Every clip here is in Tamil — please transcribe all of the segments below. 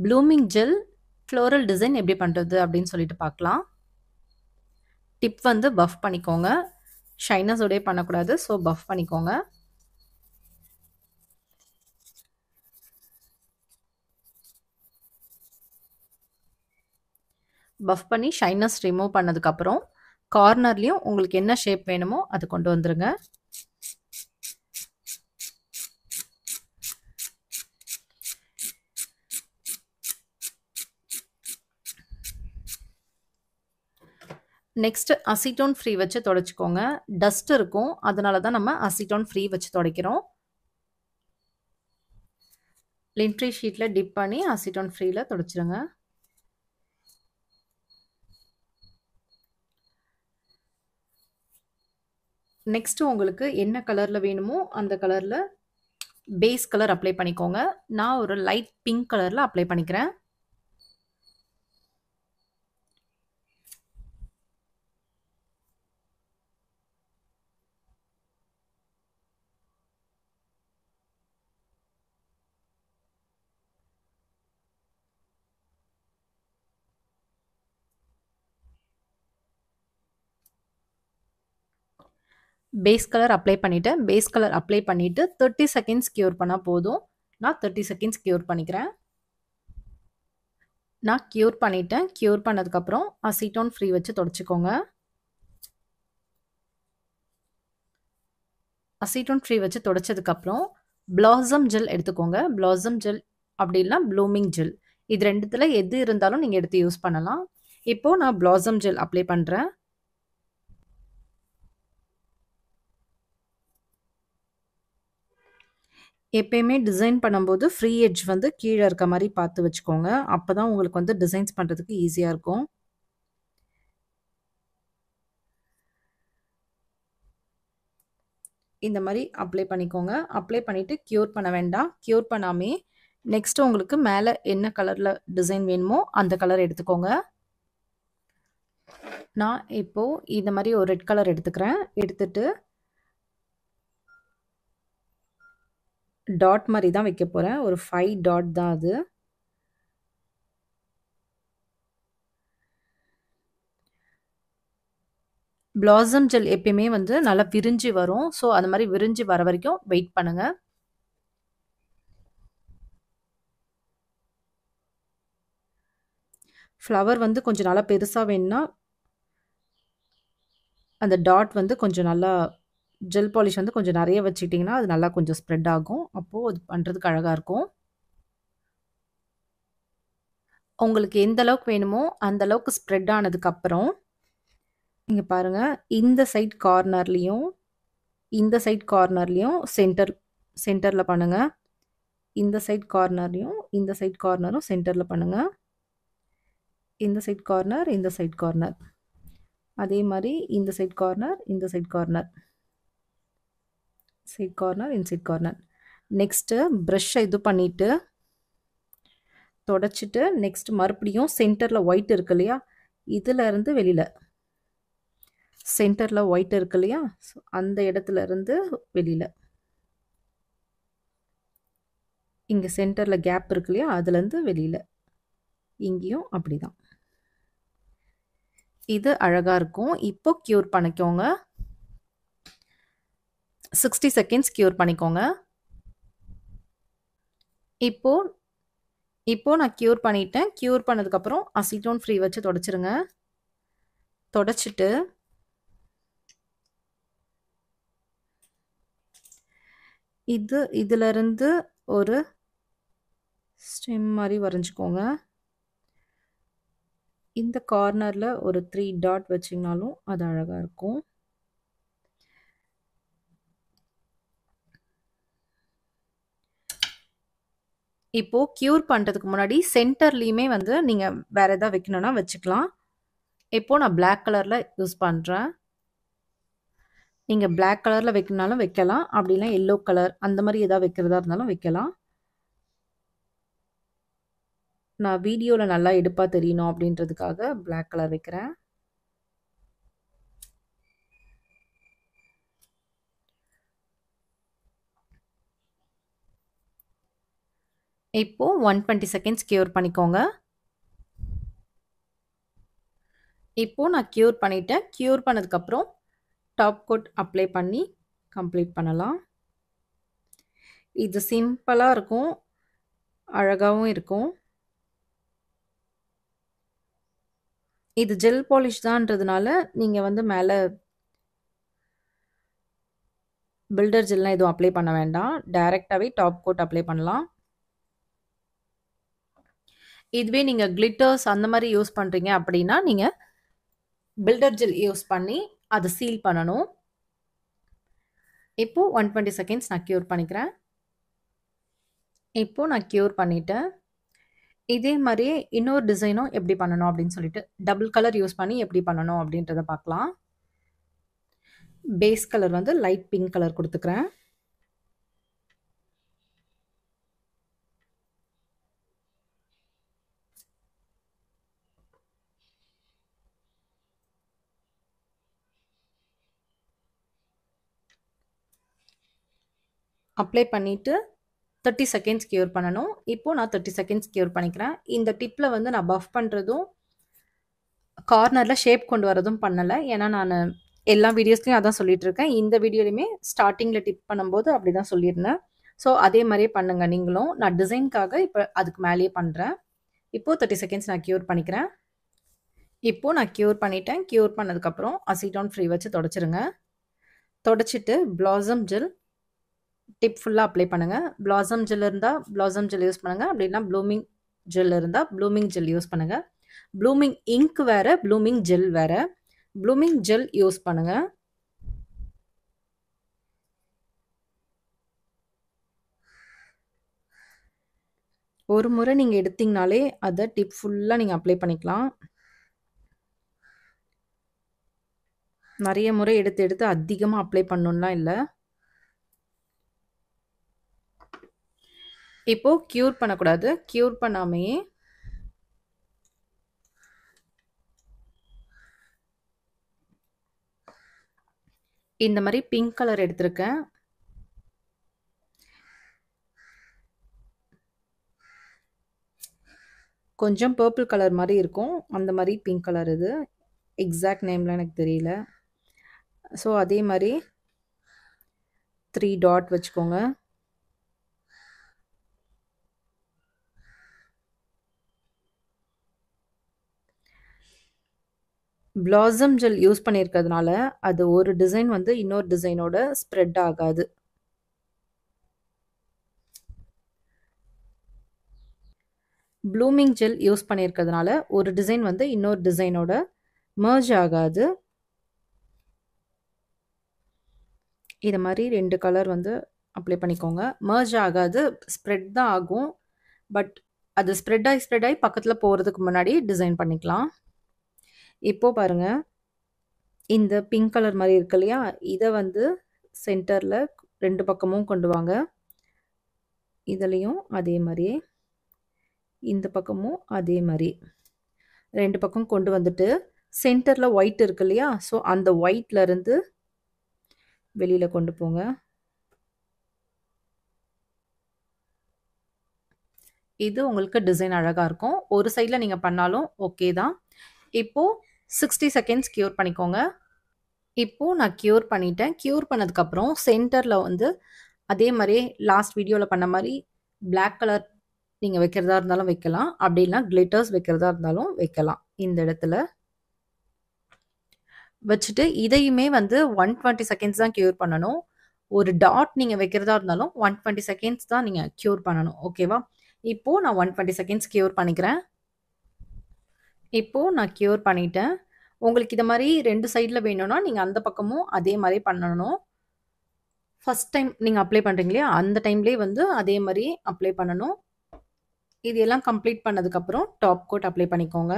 ப்ளூமிங் ஜெல் ஃப்ளோரல் டிசைன் எப்படி பண்ணுறது அப்படின்னு சொல்லிட்டு பார்க்கலாம். டிப் வந்து பஃப் பண்ணிக்கோங்க. ஷைனஸோடய பண்ணக்கூடாது. ஸோ பஃப் பண்ணிக்கோங்க. பஃப் பண்ணி ஷைனஸ் ரிமூவ் பண்ணதுக்கப்புறம் கார்னர்லேயும் உங்களுக்கு என்ன ஷேப் வேணுமோ அது கொண்டு வந்துருங்க. நெக்ஸ்ட் அசிட்டோன் ஃப்ரீ வச்சு துடைச்சிக்கோங்க. டஸ்ட் இருக்கும், அதனால தான் நம்ம அசிட்டோன் ஃப்ரீ வச்சு துடைக்கிறோம். லின்ட்ரி ஷீட்டில் டிப் பண்ணி அசிட்டோன் ஃப்ரீயில் துடைச்சிருங்க. நெக்ஸ்ட் உங்களுக்கு என்ன கலரில் வேணுமோ அந்த கலரில் பேஸ் கலர் அப்ளை பண்ணிக்கோங்க. நான் ஒரு லைட் பிங்க் கலரில் அப்ளை பண்ணிக்கிறேன். பேஸ் கலர் அப்ளை பண்ணிவிட்டேன். பேஸ் கலர் அப்ளை பண்ணிவிட்டு 30 செகண்ட்ஸ் க்யூர் பண்ணால் போதும். நான் 30 செகண்ட்ஸ் க்யூர் பண்ணிக்கிறேன். நான் க்யூர் பண்ணிட்டேன். க்யூர் பண்ணதுக்கப்புறம் அசிட்டோன் ஃப்ரீ வச்சு தொடச்சிக்கோங்க. அசிட்டோன் ஃப்ரீ வச்சு தொடச்சதுக்கப்புறம் பிளாசம் ஜெல் எடுத்துக்கோங்க. பிளாசம் ஜெல் அப்படி இல்லைனா ப்ளூமிங் ஜெல், இது ரெண்டுத்தில் எது இருந்தாலும் நீங்கள் எடுத்து யூஸ் பண்ணலாம். இப்போது நான் பிளாசம் ஜெல் அப்ளை பண்ணுறேன். எப்பயுமே டிசைன் பண்ணும்போது ஃப்ரீ எட்ஜ் வந்து கீழே இருக்க மாதிரி பார்த்து வச்சுக்கோங்க. அப்போ தான் உங்களுக்கு வந்து டிசைன்ஸ் பண்ணுறதுக்கு ஈஸியாக இருக்கும். இந்த மாதிரி அப்ளை பண்ணிக்கோங்க. அப்ளை பண்ணிவிட்டு க்யூர் பண்ண வேண்டாம். க்யூர் பண்ணாமே நெக்ஸ்ட்டு உங்களுக்கு மேலே என்ன கலரில் டிசைன் வேணுமோ அந்த கலர் எடுத்துக்கோங்க. நான் இப்போது இந்த மாதிரி ஒரு ரெட் கலர் எடுத்துக்கிறேன். எடுத்துட்டு டாட் மாதிரி தான் வைக்க போகிறேன். ஒரு 5 டாட் தான் அது. பிளாசம் ஜெல் எப்பயுமே வந்து நல்லா விரிஞ்சு வரும். ஸோ அந்த மாதிரி விரிஞ்சு வர வரைக்கும் வெயிட் பண்ணுங்கள். ஃப்ளவர் வந்து கொஞ்சம் நல்லா பெருசாக வேணும்னா அந்த டாட் வந்து கொஞ்சம் நல்லா ஜெல் பாலிஷ் வந்து கொஞ்சம் நிறைய வச்சுக்கிட்டிங்கன்னா அது நல்லா கொஞ்சம் ஸ்ப்ரெட் ஆகும். அப்போது அது பண்ணுறதுக்கு அழகாக இருக்கும். உங்களுக்கு எந்த அளவுக்கு வேணுமோ அந்த அளவுக்கு ஸ்ப்ரெட் ஆனதுக்கப்புறம் இங்கே பாருங்கள், இந்த சைட் கார்னர்லேயும் இந்த சைட் கார்னர்லேயும் சென்டரில் பண்ணுங்கள். இந்த சைட் கார்னர்லேயும் இந்த சைட் கார்னரும் சென்டரில் பண்ணுங்கள். இந்த சைட் கார்னர், இந்த சைட் கார்னர், அதே மாதிரி இந்த சைட் கார்னர், இந்த side corner, side corner, inside corner. Next ப்ரஷ்ஷை இது பண்ணிவிட்டு தொடச்சிட்டு நெக்ஸ்ட் மறுபடியும் சென்டரில் ஒயிட் இருக்கு இல்லையா, இதிலேருந்து வெளியில் சென்டரில் ஒயிட் இருக்கு இல்லையா, ஸோ அந்த இடத்துல இருந்து வெளியில் இங்கே சென்டரில் கேப் இருக்கு இல்லையா, அதுலேருந்து வெளியில் இங்கேயும் அப்படி தான். இது அழகாக இருக்கும். இப்போ க்யூர் பண்ணிக்கோங்க. 60 செகண்ட்ஸ் க்யூர் பண்ணிக்கோங்க. இப்போது நான் க்யூர் பண்ணிட்டேன். க்யூர் பண்ணதுக்கப்புறம் அசிட்டோன் ஃப்ரீ வச்சு தொடச்சிருங்க. தொடச்சிட்டு இதிலிருந்து ஒரு ஸ்டெம் மாதிரி வரைஞ்சிக்கோங்க. இந்த கார்னரில் ஒரு 3 டாட் வச்சிங்கனாலும் அது அழகாக இருக்கும். இப்போது க்யூர் பண்ணுறதுக்கு முன்னாடி சென்டர்லேயுமே வந்து நீங்கள் வேறு எதாவது வைக்கணுன்னா வச்சுக்கலாம். இப்போது நான் பிளாக் கலரில் யூஸ் பண்ணுறேன். நீங்கள் பிளாக் கலரில் வைக்கணுனாலும் வைக்கலாம். அப்படின்னா எல்லோ கலர் அந்த மாதிரி எதாவது வைக்கிறதா இருந்தாலும் வைக்கலாம். நான் வீடியோவில் நல்லா எடுப்பாக தெரியணும் அப்படின்றதுக்காக பிளாக் கலர் வைக்கிறேன். இப்போ 120 செகண்ட்ஸ் க்யூர் பண்ணிக்கோங்க. இப்போ நான் க்யூர் பண்ணிட்டேன். க்யூர் பண்ணதுக்கப்புறம் டாப் கோட் அப்ளை பண்ணி கம்ப்ளீட் பண்ணலாம். இது சிம்பிளா இருக்கும். அழகாவும் இருக்கும். இது ஜெல் பாலிஷ் தான்றதுனால, நீங்க வந்து மேல பில்டர் ஜெல்லாம் எதுவும் அப்ளை பண்ண வேண்டாம். டைரக்ட்டாவே டாப் கோட் அப்ளை பண்ணலாம். இதுவே நீங்க கிளிட்டர்ஸ் அந்த மாரி யூஸ் பண்றீங்க அப்படின்னா, நீங்க பில்டர் ஜெல் யூஸ் பண்ணி அத சீல் பண்ணணும். இப்போ 120 செகண்ட்ஸ் நான் க்யூர் பண்ணிக்கிறேன். இப்போ நான் க்யூர் பண்ணிட்டேன். இதே மாரியே இன்னொரு டிசைனும் எப்படி பண்ணணும் அப்படின்னு சொல்லிட்டு, டபுள் கலர் யூஸ் பண்ணி எப்படி பண்ணணும் அப்படின்றத பார்க்கலாம். பேஸ் கலர் வந்து லைட் பிங்க் கலர் குடுத்துக்கிறேன். அப்ளை பண்ணிட்டு 30 செகண்ட்ஸ் க்யூர் பண்ணணும். இப்போ நான் 30 செகண்ட்ஸ் க்யூர் பண்ணிக்கிறேன். இந்த டிப்ல வந்து நான் பஃப் பண்றதும், கார்னர்ல ஷேப் கொண்டு வரதும் பண்ணல. ஏன்னா நானு எல்லா வீடியோஸ்லயும் அதான் சொல்லிட்டு இருக்கேன். இந்த வீடியோலயுமே ஸ்டார்ட்டிங்ல டிப் பண்ணும்போது அப்படிதான் சொல்லியிருந்தேன். ஸோ அதே மாரியே பண்ணுங்க நீங்களும். நான் டிசைன்க்காக இப்ப அதுக்கு மேலேயே பண்றேன். இப்போ 30 செகண்ட்ஸ் நான் க்யூர் பண்ணிக்கிறேன். இப்போ நான் க்யூர் பண்ணிட்டேன். க்யூர் பண்ணதுக்கப்புறம் அசிட்டோன் ஃப்ரீ வச்சு தொடச்சிருங்க. தொடச்சிட்டு பிளாசம் ஜெல் டிப் ஃபுல்லா அப்ளை பண்ணுங்க. பிளாசம் ஜெல் இருந்தா பிளாசம் ஜெல் யூஸ் பண்ணுங்க. அப்படி இல்லனா ப்ளூமிங் ஜெல் இருந்தா ப்ளூமிங் ஜெல் யூஸ் பண்ணுங்க. ப்ளூமிங் இங்க் வேற, ப்ளூமிங் ஜெல் வேற. ப்ளூமிங் ஜெல் யூஸ் பண்ணுங்க. ஒரு முறை நீங்க எடுத்தீங்கனாலே அத டிப் ஃபுல்லா நீங்க அப்ளை பண்ணிக்கலாம். நெறைய முறை எடுத்து எடுத்து அதிகமா அப்ளை பண்ணணும்லாம் இல்ல. இப்போ க்யூர் பண்ணக்கூடாது. க்யூர் பண்ணாமயே இந்த மாரி பிங்க் கலர் எடுத்திருக்கேன். கொஞ்சம் பர்பிள் கலர் மாரி இருக்கும். அந்த மாரி பிங்க் கலர் இது. எக்ஸாக்ட் நேம்லாம் எனக்கு தெரியல. ஸோ அதே மாரி 3 டாட் வச்சுக்கோங்க. பிளாசம் ஜெல் யூஸ் பண்ணியிருக்கிறதுனால, அது ஒரு டிசைன் வந்து இன்னொரு டிசைனோட ஸ்ப்ரெட் ஆகாது. ப்ளூமிங் ஜெல் யூஸ் பண்ணியிருக்கிறதுனால, ஒரு டிசைன் வந்து இன்னொரு டிசைனோட மெர்ஜ் ஆகாது. இது மாரி 2 கலர் வந்து அப்ளை பண்ணிக்கோங்க. மெர்ஜ் ஆகாது. ஸ்ப்ரெட் தான் ஆகும். பட் அது ஸ்ப்ரெட் ஆயி பக்கத்துல போறதுக்கு முன்னாடி டிசைன் பண்ணிக்கலாம். இப்போ பாருங்க. இந்த பிங்க் கலர் மாரி இருக்கு இல்லையா? இத வந்து சென்டர்ல 2 பக்கமும் கொண்டு வாங்க. இதுலயும் அதே மாரியே. இந்த பக்கமும் அதே மாரி. 2 பக்கம் கொண்டு வந்துட்டு, சென்டர்ல ஒயிட் இருக்கு இல்லையா? ஸோ அந்த ஒயிட்ல இருந்து வெளியில கொண்டு போங்க. இது உங்களுக்கு டிசைன் அழகா இருக்கும். ஒரு சைட்ல நீங்க பண்ணாலும் ஓகே தான். இப்போ 60 செகண்ட்ஸ் க்யூர் பண்ணிக்கோங்க. இப்போ நான் க்யூர் பண்ணிட்டேன். க்யூர் பண்ணதுக்கப்புறம் சென்டர்ல வந்து அதே மாரியே லாஸ்ட் வீடியோல பண்ண மாரி பிளாக் கலர் நீங்க வைக்கிறதா இருந்தாலும் வைக்கலாம். அப்படி இல்லனா கிளிட்டர்ஸ் வைக்கிறதா இருந்தாலும் வைக்கலாம். இந்த இடத்துல. வச்சுட்டு இதையுமே வந்து 120 செகண்ட்ஸ் தான் க்யூர் பண்ணணும். ஒரு டாட் நீங்க வைக்கிறதா இருந்தாலும் 120 செகண்ட்ஸ் தான் நீங்க க்யூர் பண்ணணும். ஓகேவா? இப்போ நான் 120 செகண்ட்ஸ் க்யூர் பண்ணிக்கிறேன். இப்போ நான் க்யூர் பண்ணிட்டேன். உங்களுக்கு இத மாரி 2 சைட்ல வேணும்னா, நீங்க அந்த பக்கமும் அதே மாரி பண்ணணும். ஃபர்ஸ்ட் டைம் நீங்க அப்ளை பண்றீங்க இல்லையா? அந்த டைம்லயே வந்து அதே மாரி அப்ளை பண்ணணும். இது எல்லாம் கம்ப்ளீட் பண்ணதுக்கப்புறம் டாப் கோட் அப்ளை பண்ணிக்கோங்க.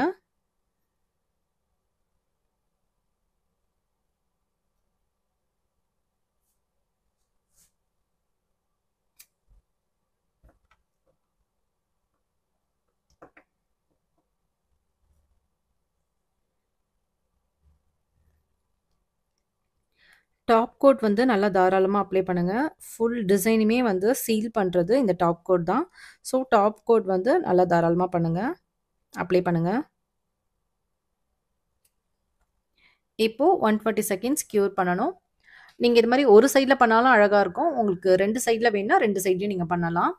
டாப் கோட் வந்து நல்லா தாராளமா அப்ளை பண்ணுங்க. ஃபுல் டிசைனுமே வந்து சீல் பண்றது இந்த டாப் கோட் தான். ஸோ டாப் கோட் வந்து நல்லா தாராளமா பண்ணுங்க. அப்ளை பண்ணுங்க. இப்போ 140 செகண்ட்ஸ் க்யூர் பண்ணணும். நீங்க இது மாரி ஒரு சைட்ல பண்ணாலும் அழகா இருக்கும். உங்களுக்கு 2 சைட்ல வேணும்னா 2 சைட்லயும் நீங்க பண்ணலாம்.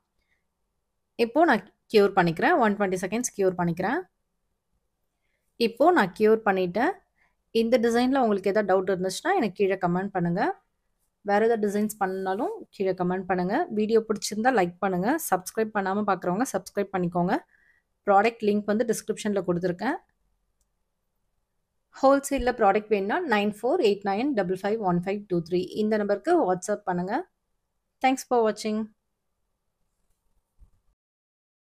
இப்போ நான் க்யூர் பண்ணிக்கிறேன். 120 செகண்ட்ஸ் க்யூர் பண்ணிக்கிறேன். இப்போ நான் க்யூர் பண்ணிட்டேன். இந்த டிசைன்ல உங்களுக்கு ஏதாவது டவுட் இருந்துச்சுன்னா எனக்கு கீழ கமெண்ட் பண்ணுங்க. வேற ஏதாவது டிசைன்ஸ் பண்ணாலும் கீழ கமெண்ட் பண்ணுங்க. வீடியோ பிடிச்சிருந்தா லைக் பண்ணுங்க. சப்ஸ்கிரைப் பண்ணாம பார்க்குறவங்க சப்ஸ்கிரைப் பண்ணிக்கோங்க. ப்ராடக்ட் லிங்க் வந்து டிஸ்கிரிப்ஷன்ல குடுத்துருக்கேன். ஹோல்சேல்ல ப்ராடக்ட் வேணும்னா 9489551523 இந்த நம்பருக்கு வாட்ஸ்அப் பண்ணுங்க. தேங்க்ஸ் ஃபார் வாட்சிங்.